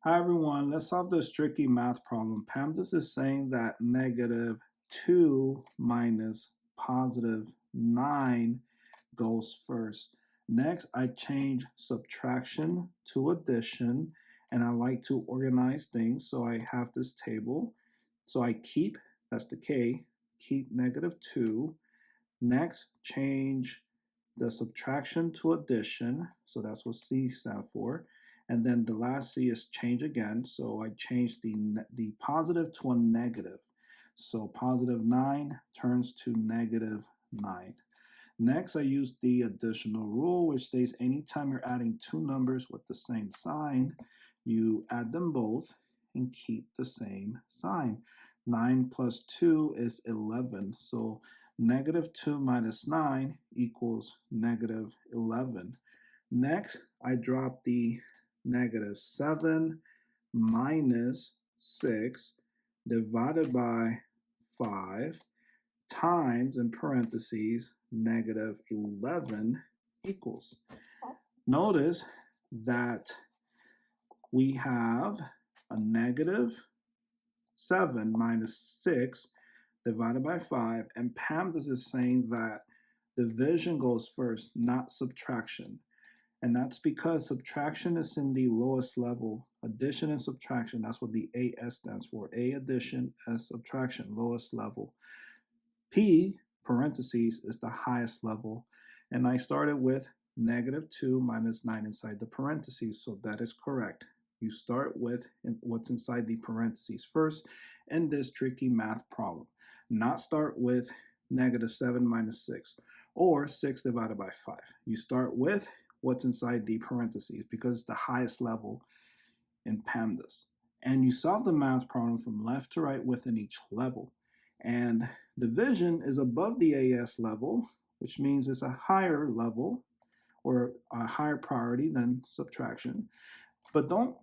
Hi everyone, let's solve this tricky math problem. PEMDAS is saying that -2 minus +9 goes first. Next, I change subtraction to addition, and I like to organize things, so I have this table. So I keep, that's the K, keep -2. Next, change the subtraction to addition. So that's what C stands for. And then the last C is change again. So I change the positive to a negative. So +9 turns to -9. Next, I use the additional rule, which states anytime you're adding two numbers with the same sign, you add them both and keep the same sign. 9 plus 2 is 11. So -2 minus 9 equals -11. Next, I drop the -7 minus 6 divided by 5 times, in parentheses, -11 equals. Notice that we have a -7 minus 6 divided by 5, and PEMDAS is saying that division goes first, not subtraction. And that's because subtraction is in the lowest level. Addition and subtraction, that's what the AS stands for. A addition, S subtraction, lowest level. P, parentheses, is the highest level. And I started with -2 minus 9 inside the parentheses, so that is correct. You start with what's inside the parentheses first in this tricky math problem. Not start with -7 minus 6 or 6 divided by 5. You start with what's inside the parentheses because it's the highest level in PEMDAS. And you solve the math problem from left to right within each level. And division is above the AS level, which means it's a higher level or a higher priority than subtraction. But don't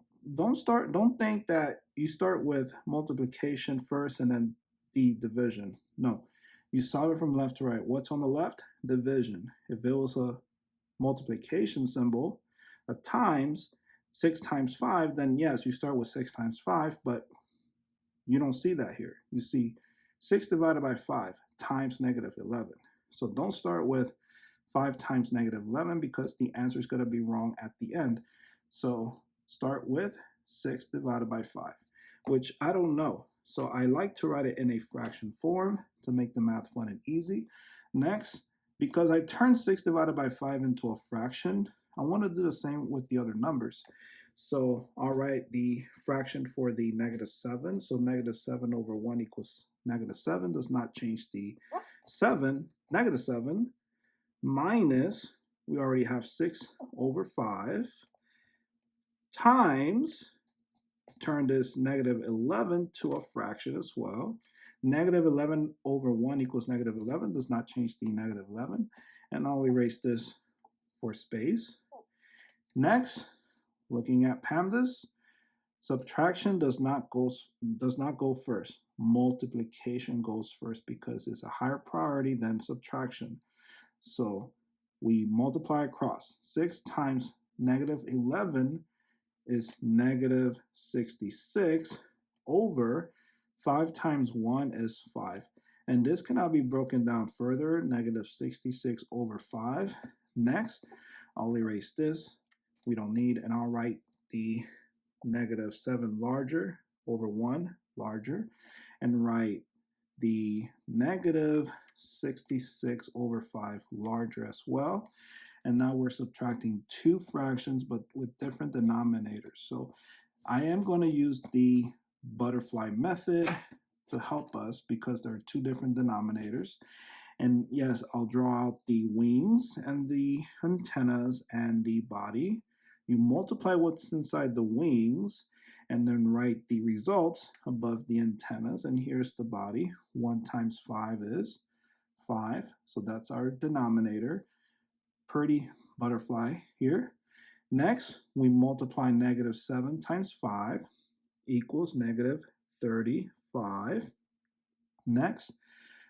think that you start with multiplication first and then the division. No, you solve it from left to right. What's on the left? Division. If it was a multiplication symbol, a times, 6 times 5, then yes, you start with 6 times 5, but you don't see that here. You see 6 divided by 5 times -11. So don't start with 5 times -11 because the answer is going to be wrong at the end. So start with 6 divided by 5, which I don't know. So I like to write it in a fraction form to make the math fun and easy. Next, because I turned 6 divided by 5 into a fraction, I want to do the same with the other numbers. So I'll write the fraction for the -7. So -7 over 1 equals -7. Does not change the 7. -7 minus, we already have 6 over 5, times, turn this -11 to a fraction as well. -11 over 1 equals -11. Does not change the -11. And I'll erase this for space. Next, looking at PEMDAS, subtraction does not go first. Multiplication goes first because it's a higher priority than subtraction. So we multiply across. 6 times -11 is -66 over 5 times 1 is 5. And this cannot be broken down further, -66 over 5. Next, I'll erase this. We don't need, and I'll write the -7 larger over 1 larger, and write the -66 over 5 larger as well. And now we're subtracting two fractions, but with different denominators. So I am going to use the butterfly method to help us because there are two different denominators. And yes, I'll draw out the wings and the antennas and the body. You multiply what's inside the wings and then write the results above the antennas. And here's the body. 1 times 5 is 5. So that's our denominator. Pretty butterfly here. Next, we multiply -7 times 5 equals -35. Next,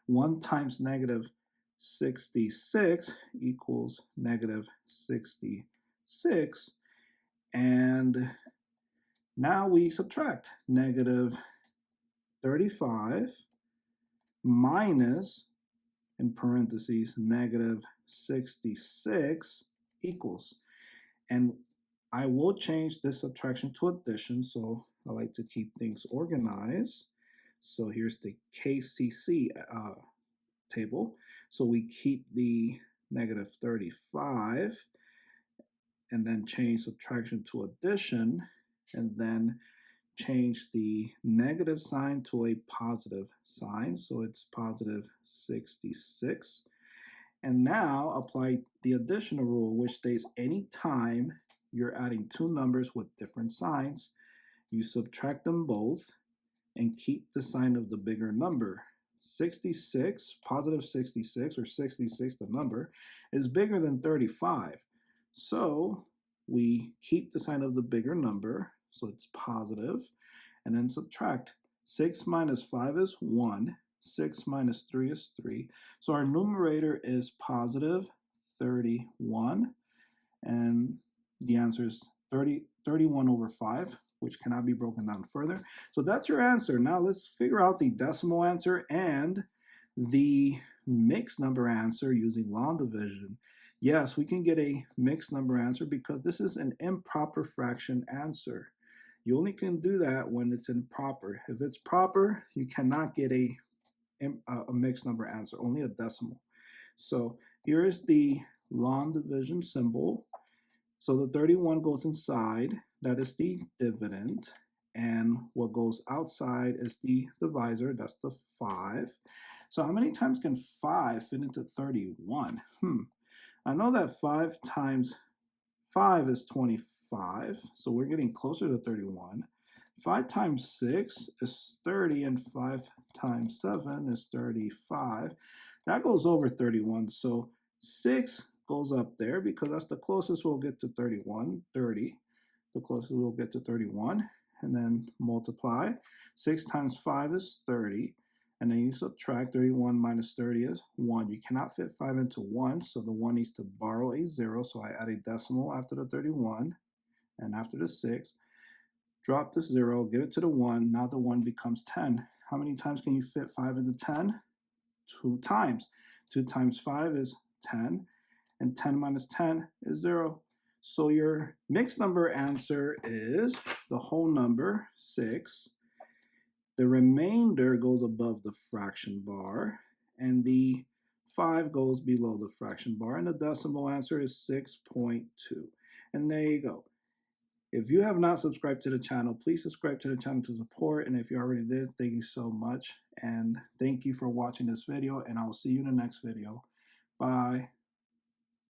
1 times -66 equals -66. And Now we subtract. Negative 35 minus, in parentheses, negative 66 equals. And I will change this subtraction to addition, so I like to keep things organized. So here's the KCC table. So we keep the negative 35 and then change subtraction to addition, and then change the negative sign to a positive sign. So it's positive 66. And now apply the additional rule, which states anytime you're adding two numbers with different signs, you subtract them both and keep the sign of the bigger number. 66, positive 66, or 66, the number, is bigger than 35. So we keep the sign of the bigger number, so it's positive, and then subtract. 6 minus 5 is 1. 6 minus 3 is 3. So our numerator is positive 31, and the answer is 31 over 5, which cannot be broken down further. So that's your answer. Now let's figure out the decimal answer and the mixed number answer using long division. Yes, we can get a mixed number answer because this is an improper fraction answer. You only can do that when it's improper. If it's proper, you cannot get a mixed number answer, only a decimal. So here is the long division symbol. So the 31 goes inside, that is the dividend, and what goes outside is the divisor, that's the 5. So how many times can 5 fit into 31? I know that 5 times 5 is 25, so we're getting closer to 31. 5 times 6 is 30, and 5 times 7 is 35. That goes over 31, so 6 goes up there because that's the closest we'll get to 31, 30. The closest we'll get to 31, and then multiply. 6 times 5 is 30, and then you subtract. 31 minus 30 is 1. You cannot fit 5 into 1, so the 1 needs to borrow a 0, so I add a decimal after the 31 and after the 6. Drop the 0, give it to the 1. Now the 1 becomes 10. How many times can you fit 5 into 10? 2 times. 2 times 5 is 10, and 10 minus 10 is 0. So your mixed number answer is the whole number, 6. The remainder goes above the fraction bar, and the 5 goes below the fraction bar, and the decimal answer is 6.2. And there you go. If you have not subscribed to the channel, please subscribe to the channel to support. And if you already did, thank you so much. And thank you for watching this video, and I'll see you in the next video. Bye.